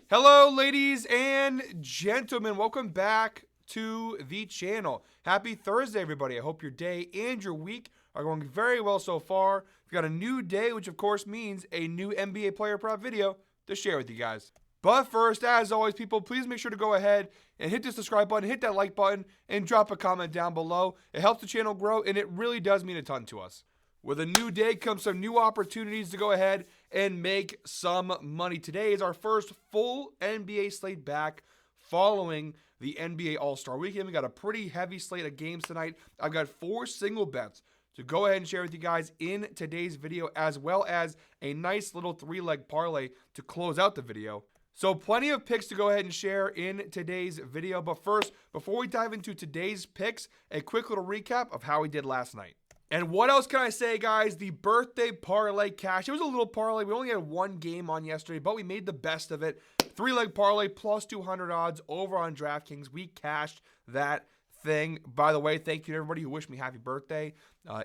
Hello, ladies and gentlemen. Welcome back to the channel. Happy Thursday, everybody. I hope your day and your week are going very well so far. We've got a new day, which of course means a new NBA player prop video to share with you guys. But first, as always, people, please make sure to go ahead and hit the subscribe button, hit that like button, and drop a comment down below. It helps the channel grow, and it really does mean a ton to us. With a new day comes some new opportunities to go ahead and make some money. Today is our first full NBA slate back following the NBA All-Star Weekend. We got a pretty heavy slate of games tonight. I've got 4 single bets to go ahead and share with you guys in today's video, as well as a nice little 3-leg parlay to close out the video. So plenty of picks to go ahead and share in today's video. But first, before we dive into today's picks, a quick little recap of how we did last night. And what else can I say, guys? The birthday parlay cash. It was a little parlay. We only had 1 game on yesterday, but we made the best of it. 3-leg parlay plus 200 odds over on DraftKings. We cashed that thing. By the way, thank you to everybody who wished me happy birthday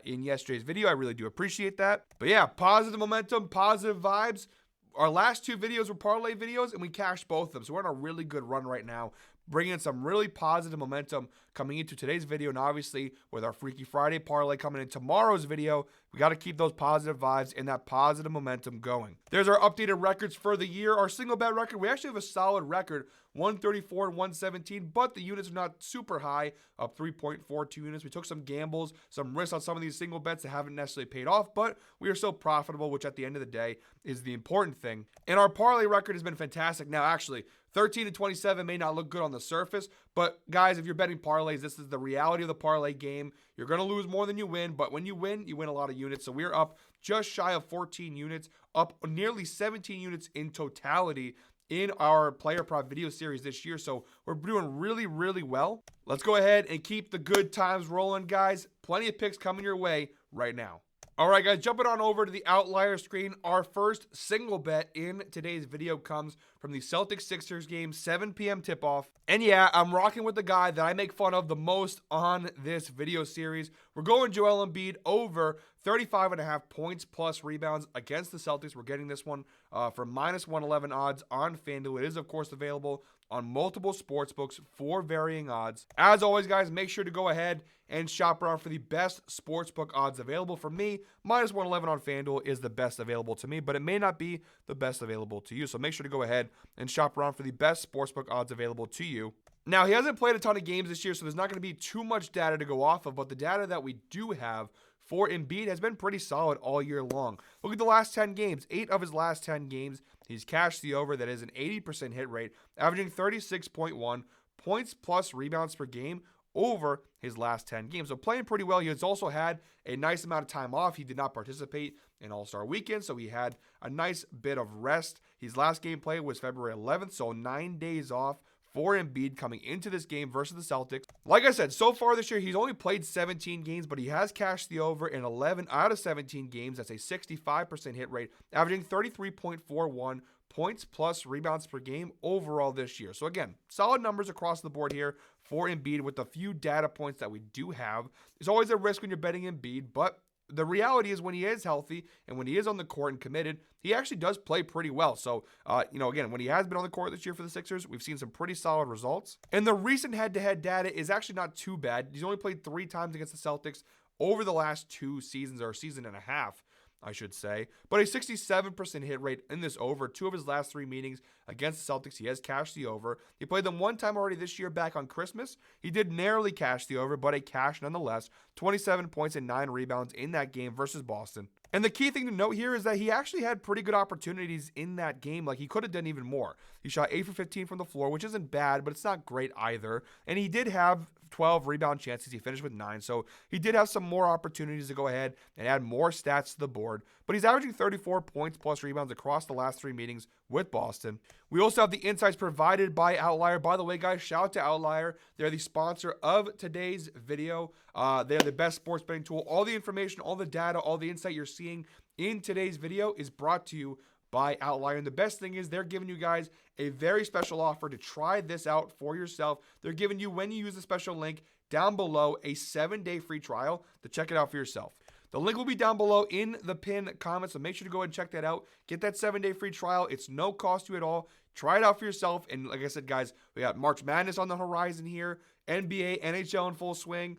in yesterday's video. I really do appreciate that. But yeah, positive momentum, positive vibes. Our last 2 videos were parlay videos, and we cashed both of them. So we're on a really good run right now, bringing in some really positive momentum coming into today's video. And obviously, with our Freaky Friday parlay coming in tomorrow's video, we got to keep those positive vibes and that positive momentum going. There's our updated records for the year. Our single bet record, we actually have a solid record, 134 and 117, but the units are not super high, up 3.42 units. We took some gambles, some risks on some of these single bets that haven't necessarily paid off, but we are still profitable, which at the end of the day is the important thing. And our parlay record has been fantastic. Now, actually, 13 and 27 may not look good on the surface, but guys, if you're betting parlays, this is the reality of the parlay game. You're going to lose more than you win, but when you win a lot of units. So we're up just shy of 14 units, up nearly 17 units in totality in our player prop video series this year. So we're doing really, really well. Let's go ahead and keep the good times rolling, guys. Plenty of picks coming your way right now. All right, guys, jumping on over to the outlier screen. Our first single bet in today's video comes from the Celtics-Sixers game, 7 p.m. tip-off. And yeah, I'm rocking with the guy that I make fun of the most on this video series. We're going Joel Embiid over 35.5 points plus rebounds against the Celtics. We're getting this one for minus 111 odds on FanDuel. It is, of course, available on multiple sports books for varying odds. As always, guys, make sure to go ahead and shop around for the best sportsbook odds available. For me, minus 111 on FanDuel is the best available to me, but it may not be the best available to you. So make sure to go ahead and shop around for the best sportsbook odds available to you. Now, he hasn't played a ton of games this year, so there's not going to be too much data to go off of, but the data that we do have for Embiid has been pretty solid all year long. Look at the last 10 games. 8 of his last 10 games, he's cashed the over. That is an 80% hit rate, averaging 36.1 points plus rebounds per game over his last 10 games. So playing pretty well. He has also had a nice amount of time off. He did not participate in All-Star Weekend, so he had a nice bit of rest. His last game played was February 11th, so 9 days off for Embiid coming into this game versus the Celtics. Like I said, so far this year, he's only played 17 games, but he has cashed the over in 11 out of 17 games. That's a 65% hit rate, averaging 33.41 points plus rebounds per game overall this year. So again, solid numbers across the board here for Embiid with a few data points that we do have. There's always a risk when you're betting Embiid, but the reality is when he is healthy and when he is on the court and committed, he actually does play pretty well. So, again, when he has been on the court this year for the Sixers, we've seen some pretty solid results. And the recent head-to-head data is actually not too bad. He's only played 3 times against the Celtics over the last 2 seasons, or a season and a half, I should say. But a 67% hit rate in this over. 2 of his last 3 meetings against the Celtics, he has cashed the over. He played them 1 time already this year back on Christmas. He did narrowly cash the over, but a cash nonetheless. 27 points and 9 rebounds in that game versus Boston. And the key thing to note here is that he actually had pretty good opportunities in that game. Like, he could have done even more. He shot 8 for 15 from the floor, which isn't bad, but it's not great either. And he did have 12 rebound chances. He finished with 9. So he did have some more opportunities to go ahead and add more stats to the board. But he's averaging 34 points plus rebounds across the last 3 meetings with Boston. We also have the insights provided by Outlier. By the way, guys, shout out to Outlier. They're the sponsor of today's video. They're the best sports betting tool. All the information, all the data, all the insight you're seeing in today's video is brought to you by Outlier. And the best thing is they're giving you guys a very special offer to try this out for yourself. They're giving you, when you use the special link down below, a 7-day free trial to check it out for yourself. The link will be down below in the pinned comment, so make sure to go ahead and check that out. Get that 7-day free trial. It's no cost to you at all. Try it out for yourself. And like I said, guys, we got March Madness on the horizon here. NBA, NHL in full swing.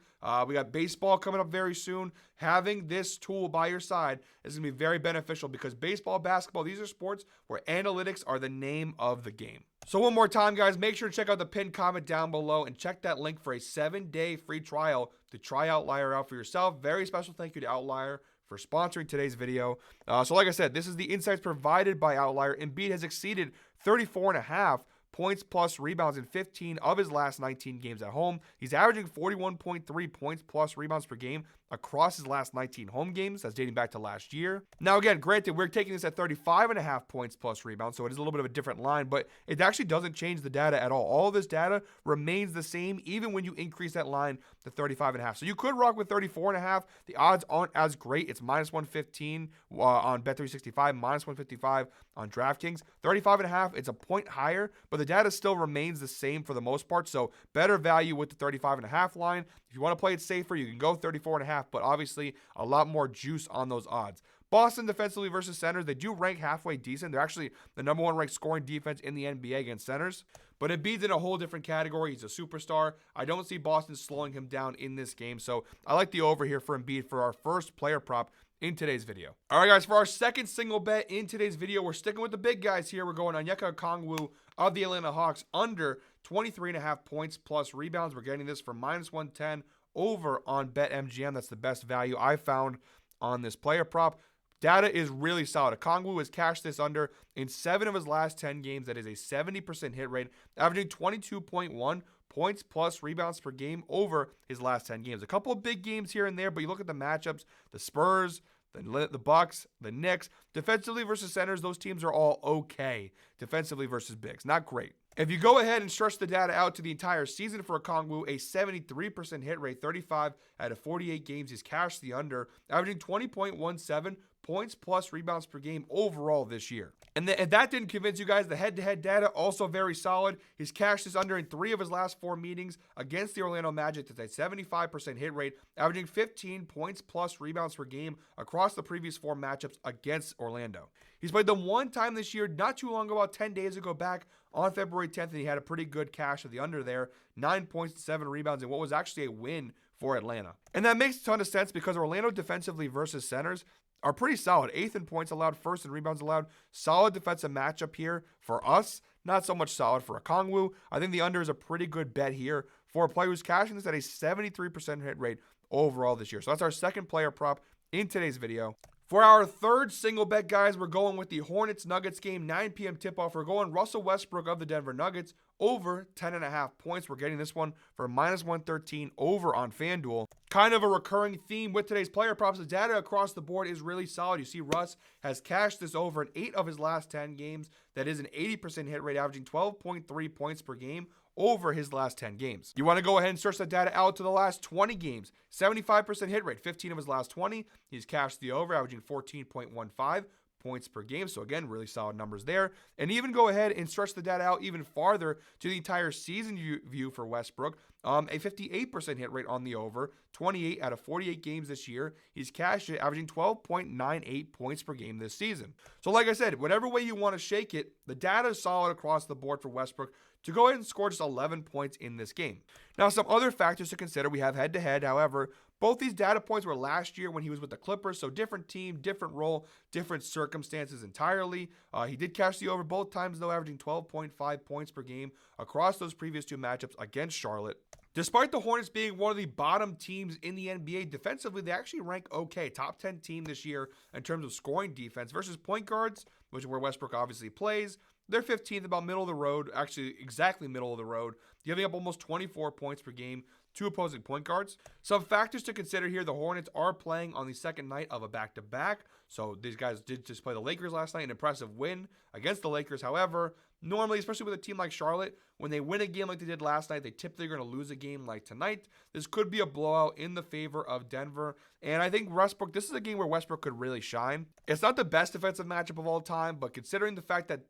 We got baseball coming up very soon. Having this tool by your side is going to be very beneficial because baseball, basketball, these are sports where analytics are the name of the game. So one more time, guys, make sure to check out the pinned comment down below and check that link for a 7-day free trial to try Outlier out for yourself. Very special thank you to Outlier for sponsoring today's video. So like I said, this is the insights provided by Outlier. Embiid has exceeded 34.5 points plus rebounds in 15 of his last 19 games at home. He's averaging 41.3 points plus rebounds per game across his last 19 home games. That's dating back to last year. Now, again, granted, we're taking this at 35.5 points plus rebounds, so it is a little bit of a different line, but it actually doesn't change the data at all. All of this data remains the same, even when you increase that line to 35.5. So you could rock with 34.5. The odds aren't as great. It's minus 115 on Bet365, minus 155 on DraftKings. 35.5, it's a point higher, but the data still remains the same for the most part, so better value with the 35.5 line. If you want to play it safer, you can go 34.5, but obviously a lot more juice on those odds. Boston defensively versus centers, they do rank halfway decent. They're actually the number 1 ranked scoring defense in the NBA against centers. But Embiid's in a whole different category. He's a superstar. I don't see Boston slowing him down in this game. So I like the over here for Embiid for our first player prop in today's video. All right, guys, for our second single bet in today's video, we're sticking with the big guys here. We're going on Onyeka Okongwu of the Atlanta Hawks under 23.5 points plus rebounds. We're getting this for minus 110 over on BetMGM. That's the best value I found on this player prop. Data is really solid. Okongwu has cashed this under in 7 of his last 10 games. That is a 70% hit rate, averaging 22.1 points plus rebounds per game over his last 10 games. A couple of big games here and there, but you look at the matchups, the Spurs, the Bucks, the Knicks, defensively versus centers, those teams are all okay. Defensively versus bigs, not great. If you go ahead and stretch the data out to the entire season for Okongwu, a 73% hit rate, 35 out of 48 games, he's cashed the under, averaging 20.17 points plus rebounds per game overall this year. And if that didn't convince you guys, the head-to-head data also very solid. He's cashed this under in 3 of his last 4 meetings against the Orlando Magic. That's a 75% hit rate, averaging 15 points plus rebounds per game across the previous 4 matchups against Orlando. He's played them 1 time this year, not too long ago, about 10 days ago, back on February 10th, and he had a pretty good cash of the under there, 9 points and 7 rebounds in what was actually a win for Atlanta. And that makes a ton of sense because Orlando defensively versus centers are pretty solid. 8th in points allowed, 1st in rebounds allowed. Solid defensive matchup here for us. Not so much solid for Okongwu. I think the under is a pretty good bet here for a player who's cashing this at a 73% hit rate overall this year. So that's our second player prop in today's video. For our third single bet, guys, we're going with the Hornets-Nuggets game, 9 p.m. tip-off. We're going Russell Westbrook of the Denver Nuggets over 10.5 points. We're getting this one for minus 113 over on FanDuel. Kind of a recurring theme with today's player props. The data across the board is really solid. You see Russ has cashed this over in 8 of his last 10 games. That is an 80% hit rate, averaging 12.3 points per game over his last 10 games. You want to go ahead and search that data out to the last 20 games. 75% hit rate, 15 of his last 20. He's cashed the over, averaging 14.15 points per game. So again, really solid numbers there. And even go ahead and stretch the data out even farther to the entire season view for Westbrook. A 58% hit rate on the over, 28 out of 48 games this year. He's cashed it, averaging 12.98 points per game this season. So like I said, whatever way you want to shake it, the data is solid across the board for Westbrook to go ahead and score just 11 points in this game. Now, some other factors to consider. We have head-to-head. However, both these data points were last year when he was with the Clippers, so different team, different role, different circumstances entirely. He did cash the over both times, though, averaging 12.5 points per game across those previous 2 matchups against Charlotte. Despite the Hornets being one of the bottom teams in the NBA, defensively, they actually rank okay. Top 10 team this year in terms of scoring defense versus point guards, which is where Westbrook obviously plays. They're 15th, about middle of the road, actually exactly middle of the road, giving up almost 24 points per game to opposing point guards. Some factors to consider here: the Hornets are playing on the second night of a back-to-back. So these guys did just play the Lakers last night, an impressive win against the Lakers. However, normally, especially with a team like Charlotte, when they win a game like they did last night, they typically are going to lose a game like tonight. This could be a blowout in the favor of Denver. And I think Westbrook, this is a game where Westbrook could really shine. It's not the best defensive matchup of all time, but considering the fact that,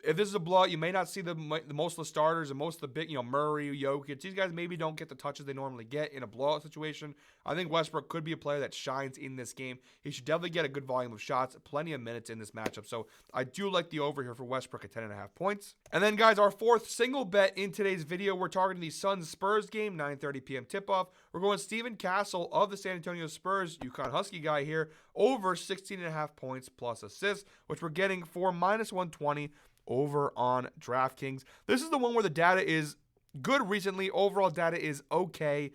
if this is a blowout, you may not see the most of the starters and most of the big, Murray, Jokic. These guys maybe don't get the touches they normally get in a blowout situation. I think Westbrook could be a player that shines in this game. He should definitely get a good volume of shots, plenty of minutes in this matchup. So I do like the over here for Westbrook at 10.5 points. And then, guys, our fourth single bet in today's video, we're targeting the Suns-Spurs game, 9:30 p.m. tip-off. We're going Steven Castle of the San Antonio Spurs, UConn Husky guy here, over 16.5 points plus assists, which we're getting for -120 over on DraftKings. This is the one where the data is good recently. Overall data is okay.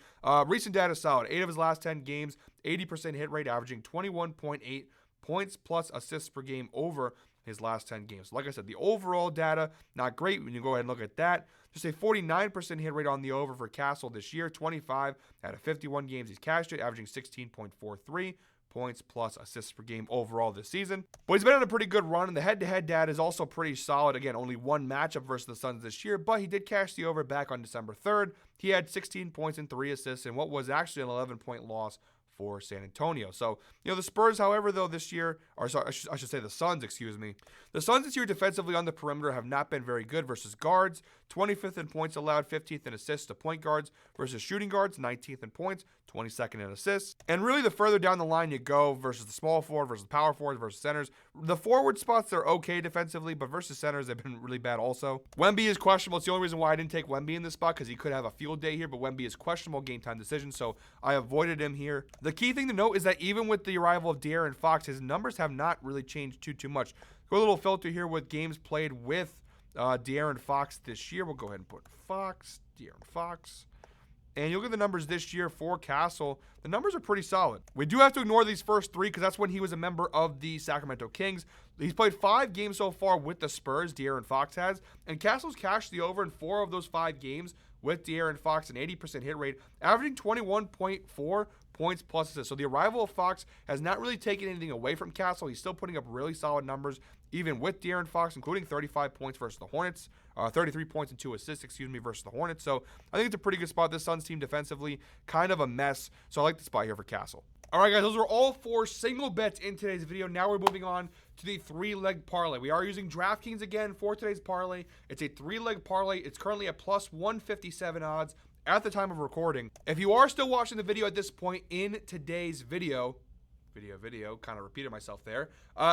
Recent data is solid. 8 of his last 10 games, 80% hit rate, averaging 21.8 points plus assists per game over his last 10 games. So like I said, the overall data, not great when you go ahead and look at that. Just a 49% hit rate on the over for Castle this year. 25 out of 51 games he's cashed it, averaging 16.43 points plus assists per game overall this season. But he's been on a pretty good run, and the head-to-head data is also pretty solid. Again, only one matchup versus the Suns this year, but he did cash the over back on December 3rd. He had 16 points and 3 assists in what was actually an 11-point loss for San Antonio. So, the Spurs, however, though, this year, or sorry, I should say the Suns, excuse me. The Suns this year defensively on the perimeter have not been very good versus guards. 25th in points allowed, 15th in assists to point guards versus shooting guards, 19th in points, 22nd in assists. And really, the further down the line you go versus the small forward, versus power forwards, versus centers, the forward spots, they're okay defensively, but versus centers, they've been really bad also. Wemby is questionable. It's the only reason why I didn't take Wemby in this spot, because he could have a field day here, but Wemby is questionable game time decision, so I avoided him here. The key thing to note is that even with the arrival of De'Aaron Fox, his numbers have not really changed too much. Go a little filter here with games played with De'Aaron Fox this year. We'll go ahead and put De'Aaron Fox. And you'll get the numbers this year for Castle. The numbers are pretty solid. We do have to ignore these first 3 because that's when he was a member of the Sacramento Kings. He's played 5 games so far with the Spurs, De'Aaron Fox has. And Castle's cashed the over in 4 of those 5 games with De'Aaron Fox, an 80% hit rate, averaging 21.4 points plus assists. So the arrival of Fox has not really taken anything away from Castle. He's still putting up really solid numbers, even with De'Aaron Fox, including 35 points versus the Hornets, 33 points and 2 assists, versus the Hornets. So I think it's a pretty good spot. This Suns team defensively, kind of a mess. So I like the spot here for Castle. All right, guys, those are all 4 single bets in today's video. Now we're moving on to the 3-leg parlay. We are using DraftKings again for today's parlay. It's a 3-leg parlay. It's currently at plus 157 odds at the time of recording. If you are still watching the video at this point in today's video, kind of repeated myself there,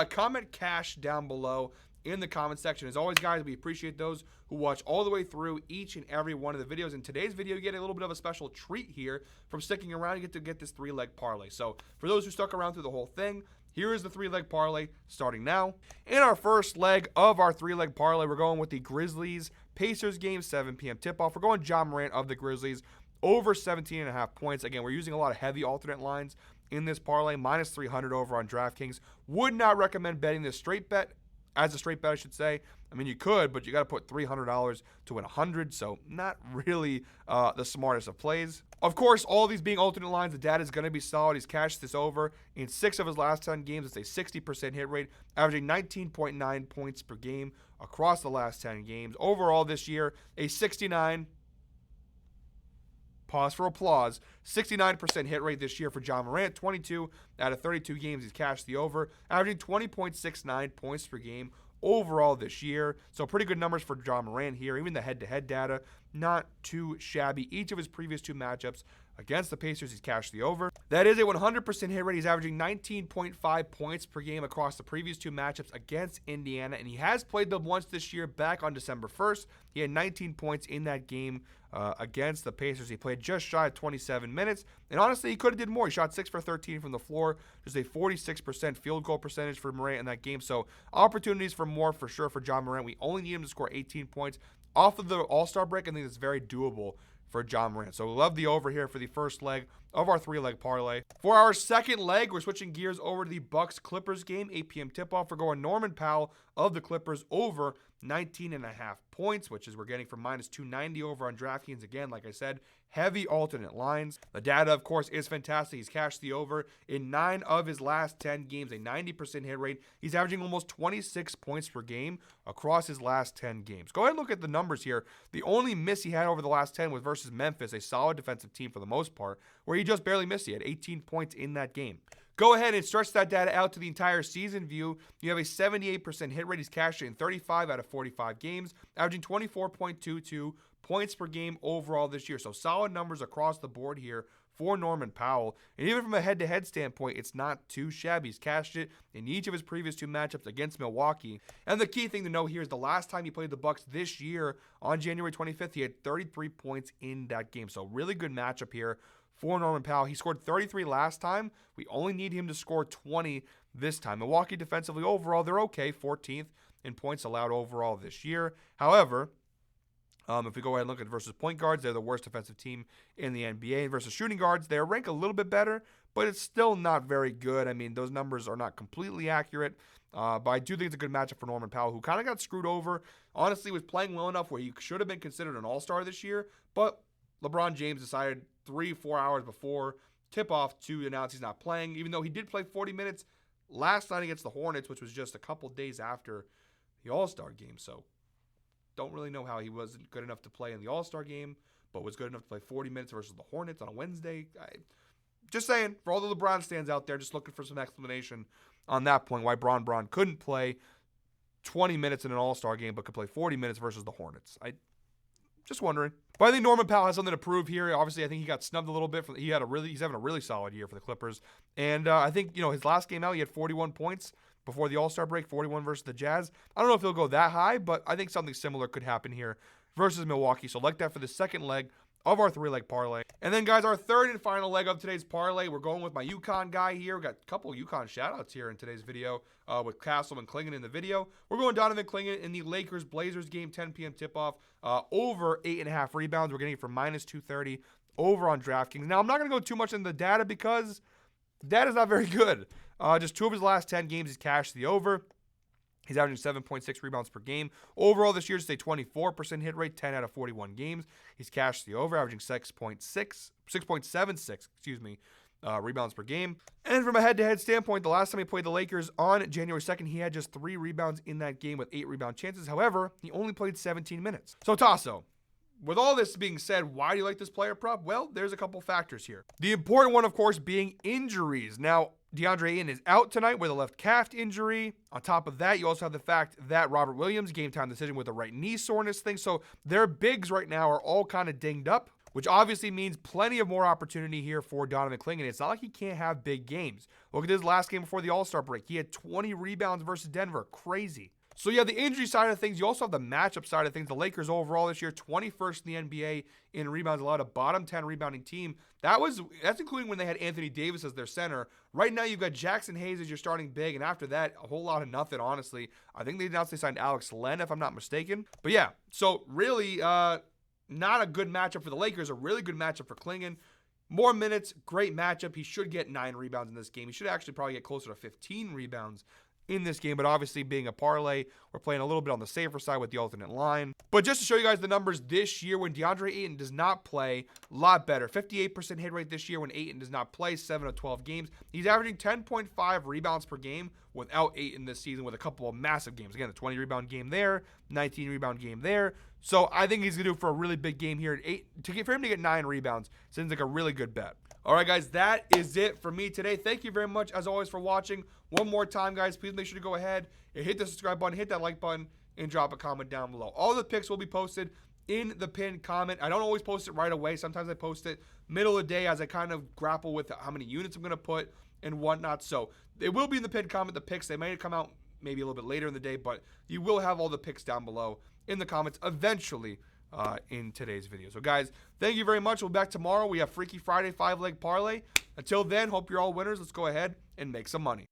comment cash down below in the comment section. As always, guys, we appreciate those who watch all the way through each and every one of the videos. In today's video, you get a little bit of a special treat here from sticking around. You get to get this 3-leg parlay. So for those who stuck around through the whole thing, here is the 3-leg parlay starting now. In our first leg of our 3-leg parlay, we're going with the Grizzlies-Pacers game, 7 p.m. tip-off. We're going John Morant of the Grizzlies over 17.5 points. Again, we're using a lot of heavy alternate lines in this parlay, minus 300 over on DraftKings. Would not recommend betting this straight bet. As a straight bet, I should say. I mean, you could, but you got to put $300 to win 100, so not really the smartest of plays. Of course, all these being alternate lines, the data is going to be solid. He's cashed this over in 6 of his last 10 games. It's a 60% hit rate, averaging 19.9 points per game across the last 10 games. Overall this year, a 69 pause for applause, 69% hit rate this year for John Morant. 22 out of 32 games he's cashed the over, averaging 20.69 points per game overall this year. So pretty good numbers for John Morant here. Even the head-to-head data, not too shabby. Each of his previous 2 matchups against the Pacers, he's cashed the over. That is a 100% hit rate. He's averaging 19.5 points per game across the previous 2 matchups against Indiana, and he has played them once this year back on December 1st. He had 19 points in that game against the Pacers. He played just shy of 27 minutes, and honestly, he could have did more. He shot 6 for 13 from the floor. There's a 46% field goal percentage for Morant in that game, so opportunities for more for sure for John Morant. We only need him to score 18 points off of the All-Star break. I think it's very doable for John Morant. So we love the over here for the first leg of our 3-leg parlay. For our second leg, we're switching gears over to the Bucks-Clippers game, 8 p.m. tip-off. We're going Norman Powell of the Clippers over 19.5 points, which is we're getting from minus 290 over on DraftKings. Again, like I said, heavy alternate lines. The data, of course, is fantastic. He's cashed the over in 9 of his last 10 games, a 90% hit rate. He's averaging almost 26 points per game across his last 10 games. Go ahead and look at the numbers here. The only miss he had over the last 10 was versus Memphis, a solid defensive team for the most part, where he just barely missed. He had 18 points in that game. go ahead and stretch that data out to the entire season view. You have a 78% hit rate. He's cashed it in 35 out of 45 games, averaging 24.22 points per game overall this year. So solid numbers across the board here for Norman Powell. And even from a head-to-head standpoint, it's not too shabby. He's cashed it in each of his previous 2 matchups against Milwaukee. And the key thing to know here is the last time he played the Bucks this year on January 25th, he had 33 points in that game. So really good matchup here for Norman Powell. He scored 33 last time. We only need him to score 20 this time. Milwaukee defensively overall, they're okay, 14th in points allowed overall this year. However, if we go ahead and look at versus point guards, they're the worst defensive team in the NBA. Versus shooting guards, they're ranked a little bit better, but it's still not very good. I mean, those numbers are not completely accurate, but I do think it's a good matchup for Norman Powell, who kind of got screwed over. Honestly, was playing well enough where he should have been considered an all-star this year, but LeBron James decided 3-4 hours before tip-off to announce he's not playing, even though he did play 40 minutes last night against the Hornets, which was just a couple days after the All-Star game. So don't really know how he wasn't good enough to play in the All-Star game, but was good enough to play 40 minutes versus the Hornets on a Wednesday. Just saying, for all the LeBron stands out there, just looking for some explanation on that point, why Bron couldn't play 20 minutes in an All-Star game, but could play 40 minutes versus the Hornets. Just wondering. But I think Norman Powell has something to prove here. Obviously, I think he got snubbed a little bit. He's having a really solid year for the Clippers. And I think, his last game out, he had 41 points before the All-Star break, 41 versus the Jazz. I don't know if he'll go that high, but I think something similar could happen here versus Milwaukee. So like that for the second leg of our 3-leg parlay. And then, guys, our third and final leg of today's parlay, we're going with my UConn guy here. We got a couple of UConn shout-outs here in today's video with Castle and Klingon in the video. We're going Donovan Klingon in the Lakers-Blazers game, 10 p.m. tip-off, over 8.5 rebounds. We're getting it for minus 230 over on DraftKings. Now, I'm not going to go too much into the data because the data's not very good. Just 2 of his last 10 games, he's cashed the over. He's averaging 7.6 rebounds per game. Overall this year, just a 24% hit rate, 10 out of 41 games. He's cashed the over, averaging 6.76 rebounds per game. And from a head-to-head standpoint, the last time he played the Lakers on January 2nd, he had just 3 rebounds in that game with 8 rebound chances. However, he only played 17 minutes. So, Tasso, with all this being said, why do you like this player prop? Well, there's a couple factors here. The important one, of course, being injuries. Now, DeAndre Ayton is out tonight with a left calf injury. On top of that, you also have the fact that Robert Williams, game time decision with a right knee soreness thing. So their bigs right now are all kind of dinged up, which obviously means plenty of more opportunity here for Donovan Klingon. It's not like he can't have big games. Look at his last game before the All-Star break. He had 20 rebounds versus Denver. Crazy. So you have the injury side of things. You also have the matchup side of things. The Lakers overall this year, 21st in the NBA in rebounds allowed, a bottom 10 rebounding team. That's including when they had Anthony Davis as their center. Right now you've got Jackson Hayes as your starting big, and after that, a whole lot of nothing, honestly. I think they announced they signed Alex Len, if I'm not mistaken. But yeah, so really not a good matchup for the Lakers, a really good matchup for Klingon. More minutes, great matchup. He should get 9 rebounds in this game. He should actually probably get closer to 15 rebounds in this game, but obviously being a parlay, we're playing a little bit on the safer side with the alternate line. But just to show you guys the numbers this year when DeAndre Ayton does not play, a lot better. 58% hit rate this year when Ayton does not play, 7 of 12 games. He's averaging 10.5 rebounds per game without Ayton this season with a couple of massive games. Again, the 20 rebound game there, 19 rebound game there. So I think he's going to do for a really big game here. For him to get 9 rebounds seems like a really good bet. All right, guys, that is it for me today. Thank you very much, as always, for watching. One more time, guys, please make sure to go ahead and hit the subscribe button, hit that like button, and drop a comment down below. All the picks will be posted in the pinned comment. I don't always post it right away. Sometimes I post it middle of the day as I kind of grapple with how many units I'm going to put and whatnot. So it will be in the pinned comment, the picks. They may come out maybe a little bit later in the day, but you will have all the picks down below in the comments eventually in today's video. So guys, thank you very much. We'll be back tomorrow. We have Freaky Friday 5-leg parlay. Until then, hope you're all winners. Let's go ahead and make some money.